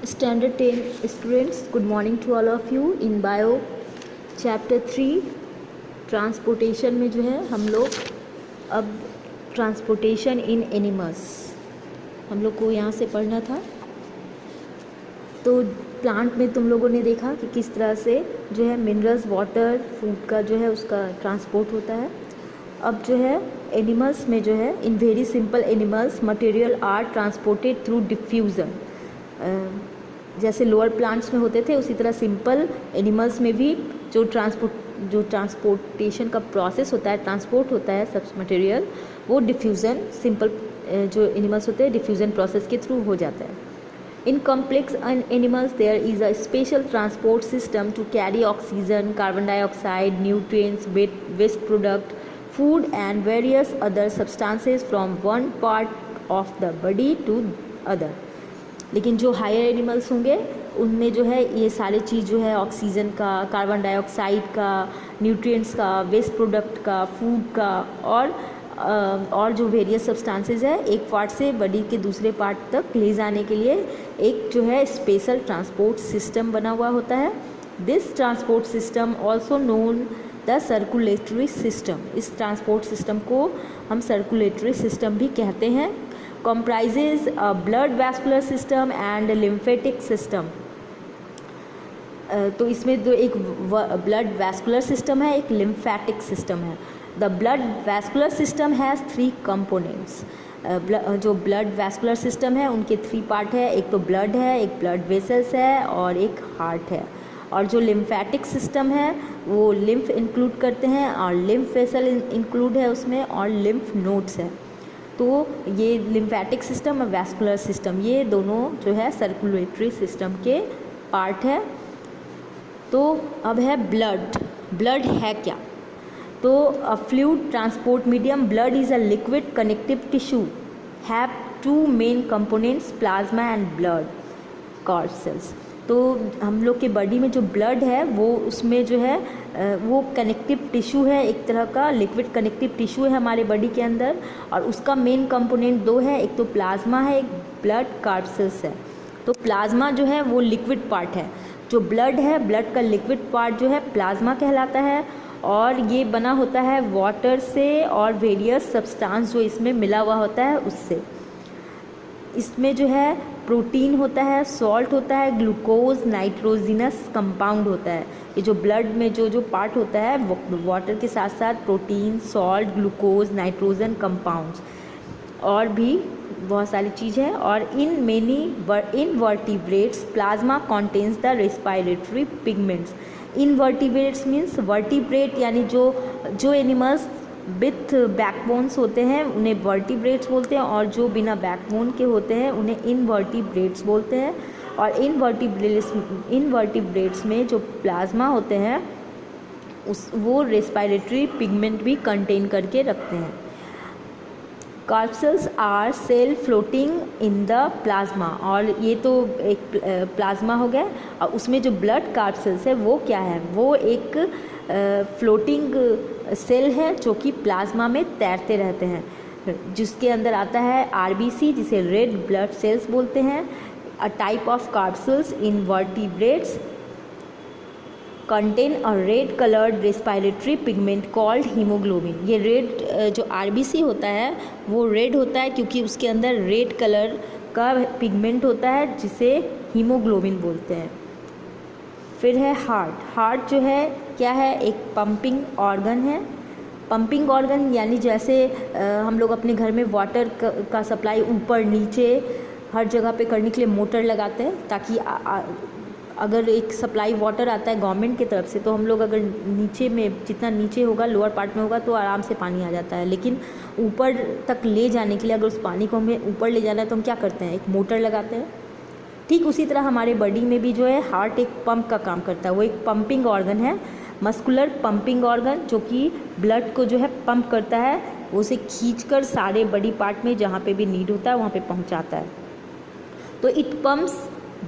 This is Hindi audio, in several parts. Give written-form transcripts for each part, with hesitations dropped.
Standard 10 students, good morning to all of you. In bio chapter 3 transportation में जो है हम लोग अब ट्रांसपोर्टेशन इन एनिमल्स हम लोग को यहाँ से पढ़ना था। तो प्लांट में तुम लोगों ने देखा कि किस तरह से जो है मिनरल्स, वाटर, फूड का जो है उसका ट्रांसपोर्ट होता है। अब जो है एनिमल्स में जो है in very simple animals material are transported through diffusion. जैसे लोअर प्लांट्स में होते थे उसी तरह सिंपल एनिमल्स में भी जो ट्रांसपोर्टेशन का प्रोसेस होता है, ट्रांसपोर्ट होता है सब मटेरियल, वो डिफ्यूज़न सिंपल जो एनिमल्स होते हैं डिफ्यूज़न प्रोसेस के थ्रू हो जाता है। In complex animals there is a special transport system to carry oxygen, carbon dioxide, nutrients, waste product, food and various other substances from one part of the body to other। लेकिन जो हायर एनिमल्स होंगे उनमें जो है ये सारे चीज़ जो है ऑक्सीजन का, कार्बन डाइऑक्साइड का, न्यूट्रिएंट्स का, वेस्ट प्रोडक्ट का, फूड का और जो वेरियस सब्सटेंसेस है एक पार्ट से बॉडी के दूसरे पार्ट तक ले जाने के लिए एक जो है स्पेशल ट्रांसपोर्ट सिस्टम बना हुआ होता है। This transport system also known the circulatory system. इस ट्रांसपोर्ट सिस्टम को हम सर्कुलेटरी सिस्टम भी कहते हैं। Comprises a blood vascular system and lymphatic system. तो इसमें दो, एक ब्लड वैस्कुलर सिस्टम है, एक लिम्फेटिक सिस्टम है। The blood vascular system has 3 components. जो ब्लड वैस्कुलर सिस्टम है उनके 3 पार्ट है, एक तो ब्लड है, एक ब्लड वेसल्स है और एक हार्ट है। और जो लिम्फेटिक सिस्टम है वो लिम्फ इंक्लूड करते हैं और लिम्फ वेसल इंक्लूड है उसमें और लिम्फ नोड्स है। तो ये लिम्फेटिक सिस्टम और वैस्कुलर सिस्टम ये दोनों जो है सर्कुलेटरी सिस्टम के पार्ट है। तो अब है ब्लड। ब्लड है क्या? तो अ fluid transport medium. Blood is a liquid connective tissue, have 2 main components, plasma and blood corpuscles. तो हम लोग के बॉडी में जो ब्लड है वो उसमें जो है वो कनेक्टिव टिश्यू है, एक तरह का लिक्विड कनेक्टिव टिश्यू है हमारे बॉडी के अंदर। और उसका मेन कंपोनेंट 2 है, एक तो प्लाज्मा है, एक ब्लड कॉर्पसेल्स है। तो प्लाज्मा जो है वो लिक्विड पार्ट है, जो ब्लड है ब्लड का लिक्विड पार्ट जो है प्लाज्मा कहलाता है। और ये बना होता है वाटर से और वेरियस सब्सटेंस जो इसमें मिला हुआ होता है उससे। इसमें जो है प्रोटीन होता है, सॉल्ट होता है, ग्लूकोज, नाइट्रोजिनस कंपाउंड होता है। ये जो ब्लड में जो पार्ट होता है वाटर के साथ साथ protein, salt, glucose, nitrogen compounds और भी बहुत सारी चीज़ है। और in vertebrates plasma contains the respiratory pigments. Invertebrates means vertebrate यानी जो एनिमल्स विथ बैकबोन्स होते हैं उन्हें वर्टिब्रेट्स बोलते हैं और जो बिना बैकबोन के होते हैं उन्हें इनवर्टिब्रेट्स बोलते हैं। और इनवर्टिब्रेट्स में जो प्लाज्मा होते हैं वो रेस्पिरेटरी पिगमेंट भी कंटेन करके रखते हैं। Corpuscles are cell floating in the plasma. और ये तो एक प्लाज्मा हो गया। और उसमें जो ब्लड कॉर्पसेल्स है वो क्या है? वो एक फ्लोटिंग सेल है जो कि प्लाज्मा में तैरते रहते हैं, जिसके अंदर आता है आरबीसी जिसे रेड ब्लड सेल्स बोलते हैं। A type of corpuscles in vertebrates contain a red coloured respiratory pigment called haemoglobin. ये रेड जो आरबीसी होता है वो रेड होता है क्योंकि उसके अंदर रेड कलर का पिगमेंट होता है जिसे हीमोग्लोबिन बोलते हैं। फिर है हार्ट। हार्ट जो है क्या है? एक पंपिंग ऑर्गन है। पंपिंग ऑर्गन यानी जैसे हम लोग अपने घर में वाटर का सप्लाई ऊपर नीचे हर जगह पे करने के लिए मोटर लगाते हैं ताकि अगर एक सप्लाई वाटर आता है गवर्नमेंट की तरफ से तो हम लोग अगर नीचे में जितना नीचे होगा लोअर पार्ट में होगा तो आराम से पानी आ जाता है। लेकिन ऊपर तक ले जाने के लिए अगर उस पानी को हमें ऊपर ले जाना है तो हम क्या करते हैं? एक मोटर लगाते हैं। ठीक उसी तरह हमारे बॉडी में भी जो है हार्ट एक पंप का काम करता है। वो एक पंपिंग ऑर्गन है, मस्कुलर पंपिंग ऑर्गन, जो कि ब्लड को जो है पंप करता है, वो उसे खींचकर सारे बॉडी पार्ट में जहाँ पे भी नीड होता है वहाँ पे पहुँचाता है। तो it pumps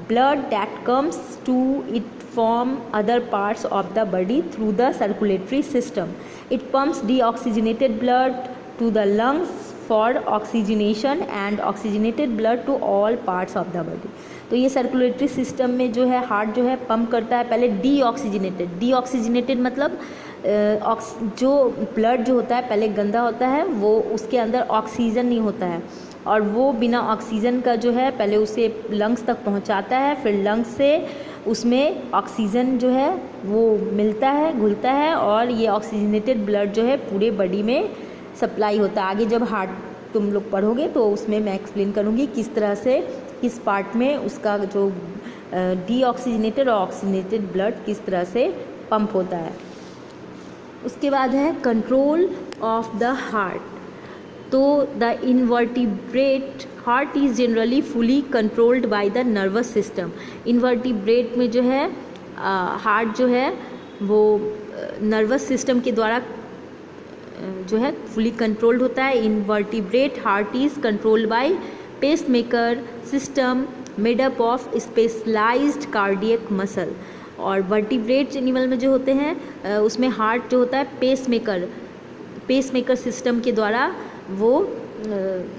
blood that comes to it from other parts of the body through the circulatory system. It pumps deoxygenated blood to the lungs for oxygenation and oxygenated blood to all parts of the body. तो ये सर्कुलेटरी सिस्टम में जो है हार्ट जो है पंप करता है पहले डीऑक्सीजनेटेड मतलब जो ब्लड जो होता है पहले गंदा होता है, वो उसके अंदर ऑक्सीजन नहीं होता है और वो बिना ऑक्सीजन का जो है पहले उसे लंग्स तक पहुंचाता है, फिर लंग्स से उसमें ऑक्सीजन जो है वो मिलता है, घुलता है और ये ऑक्सीजनेटेड ब्लड जो है पूरे बॉडी में सप्लाई होता है। आगे जब हार्ट तुम लोग पढ़ोगे तो उसमें मैं एक्सप्लेन करूँगी किस तरह से किस पार्ट में उसका जो डीऑक्सीजनेटेड और ऑक्सीजनेटेड ब्लड किस तरह से पंप होता है। उसके बाद है कंट्रोल ऑफ द हार्ट। तो the invertebrate heart is generally fully controlled by the nervous system. Invertebrate में जो है हार्ट जो है वो नर्वस सिस्टम के द्वारा जो है फुली कंट्रोल्ड होता है। Invertebrate heart is controlled by pacemaker system made up of specialised cardiac muscle. और वर्टिब्रेट एनिमल में जो होते हैं उसमें हार्ट जो होता है पेसमेकर सिस्टम के द्वारा वो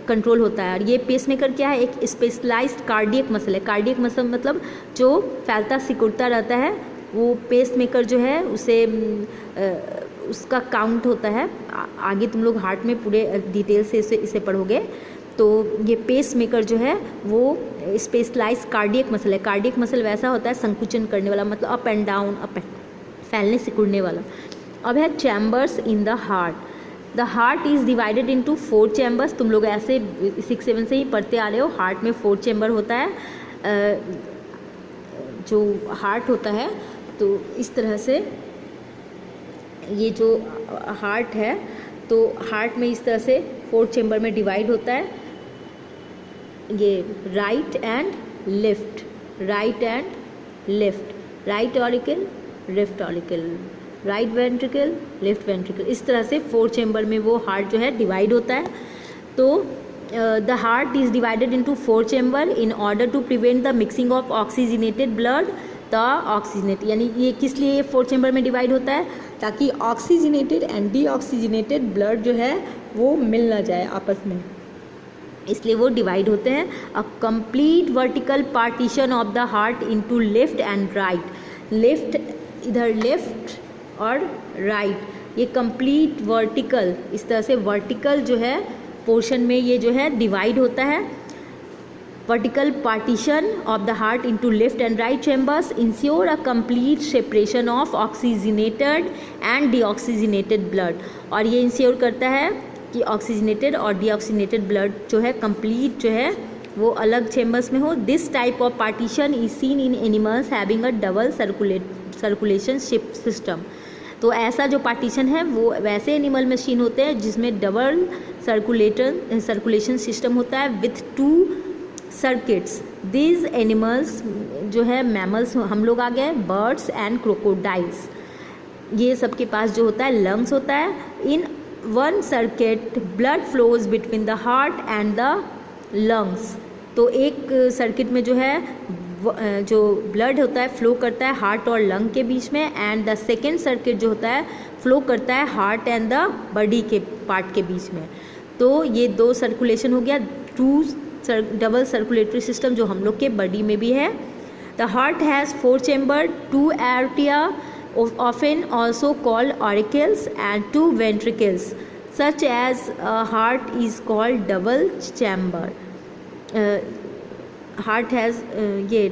कंट्रोल होता है। और ये पेसमेकर क्या है, एक स्पेशलाइज्ड कार्डियक मसल है। कार्डियक मसल मतलब जो फैलता सिकुड़ता रहता है, वो पेसमेकर जो है उसे उसका काउंट होता है। आगे तुम लोग हार्ट में पूरे डिटेल से इसे पढ़ोगे। तो ये पेस मेकर जो है वो स्पेशलाइज कार्डियक मसल है। कार्डियक मसल वैसा होता है संकुचन करने वाला, मतलब अप एंड डाउन, फैलने सिकुड़ने वाला। अब है chambers in the heart. The heart is divided into 4 chambers. तुम लोग ऐसे 6-7 से ही पढ़ते आ रहे हो। हार्ट में 4 चैम्बर होता है। जो हार्ट होता है तो इस तरह से ये जो हार्ट है तो हार्ट में इस तरह से 4 चैम्बर में डिवाइड होता है। ये right and left, right auricle, left auricle, right ventricle, left ventricle, इस तरह से 4 चैम्बर में वो हार्ट जो है डिवाइड होता है। तो the heart is divided into 4 chamber in order to prevent the mixing of oxygenated blood the oxygenate. यानी ये किस लिए 4 चैम्बर में डिवाइड होता है, ताकि ऑक्सीजनेटेड एंड डीऑक्सीजनेटेड ब्लड जो है वो मिल ना जाए आपस में, इसलिए वो डिवाइड होते हैं। A complete vertical partition of the heart into left and right. Left इधर लेफ्ट और राइट, ये कंप्लीट वर्टिकल, इस तरह से वर्टिकल जो है पोर्शन में ये जो है डिवाइड होता है। Vertical partition of the heart into left and right chambers ensure a complete separation of oxygenated and deoxygenated blood. और ये इंश्योर करता है कि ऑक्सीजनेटेड और डीऑक्सीजनेटेड ब्लड जो है कंप्लीट जो है वो अलग चैम्बर्स में हो। This type of partition is seen in animals having a double circulation system. तो ऐसा जो पार्टीशन है वो वैसे एनिमल में सीन होते हैं जिसमें डबल सर्कुलेशन सिस्टम होता है विथ 2 सर्किट्स। दीज एनिमल्स जो है मैमल्स, हम लोग आ गए, बर्ड्स एंड क्रोकोडाइल्स, ये सब के पास जो होता है लंग्स होता है। इन 1 circuit blood flows between the heart and the lungs. तो एक सर्किट में जो है जो ब्लड होता है फ्लो करता है हार्ट और लंग के बीच में, एंड द सेकेंड सर्किट जो होता है फ्लो करता है हार्ट एंड द बॉडी के पार्ट के बीच में। तो ये 2 सर्कुलेशन हो गया, 2 डबल सर्कुलेटरी सिस्टम जो हम लोग के बॉडी में भी है। The heart has 4 chamber, 2 aorta, often also called auricles, and 2 ventricles, such as heart is called double chamber. Heart has ये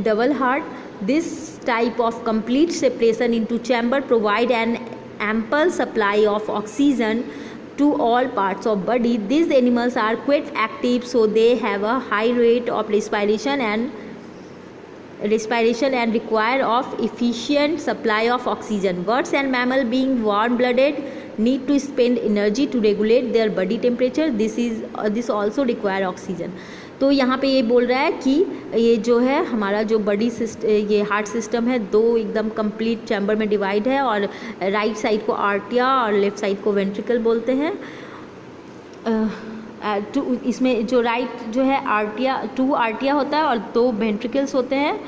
double heart. This type of complete separation into chamber provide an ample supply of oxygen to all parts of body. These animals are quite active, so they have a high rate of respiration and require of efficient supply of oxygen. Birds and mammal being warm blooded need to spend energy to regulate their body temperature. This also require oxygen. तो यहाँ पे ये बोल रहा है कि ये जो है हमारा जो बॉडी ये हार्ट सिस्टम है 2 एकदम कंप्लीट चैम्बर में डिवाइड है, और राइट साइड को आर्टिया और लेफ्ट साइड को वेंट्रिकल बोलते हैं। इसमें जो राइट जो है आर्टिया 2 आर्टिया होता है और 2 वेंट्रिकल्स होते हैं।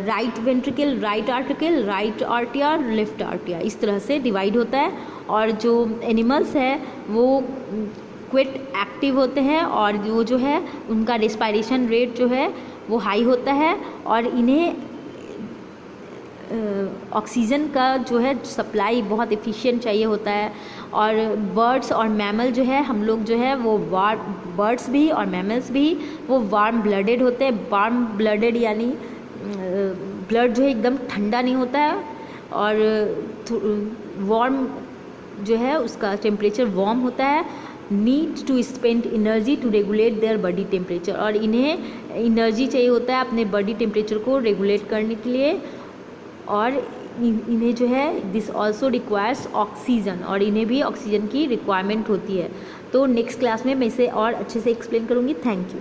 Right ventricle, right article, right आर्टिया, left आर्टिया, इस तरह से डिवाइड होता है। और जो एनिमल्स है वो क्विट एक्टिव होते हैं और वो जो है उनका रेस्पिरेशन रेट जो है वो हाई होता है और इन्हें ऑक्सीजन का जो है सप्लाई बहुत एफिशिएंट चाहिए होता है। और बर्ड्स और मैमल जो है हम लोग जो है वो बर्ड्स भी और मैमल्स भी वो वार्म ब्लडेड होते हैं। वार्म ब्लडेड यानी ब्लड जो है एकदम ठंडा नहीं होता है और वार्म जो है उसका टेम्परेचर वार्म होता है। Need to spend energy to regulate their body temperature, और इन्हें एनर्जी चाहिए होता है अपने बॉडी टेम्परेचर को रेगुलेट करने के लिए। और इन्हें जो है दिस ऑल्सो रिक्वायर्स ऑक्सीजन, और इन्हें भी ऑक्सीजन की रिक्वायरमेंट होती है। तो नेक्स्ट क्लास में मैं इसे और अच्छे से एक्सप्लेन करूँगी। Thank you.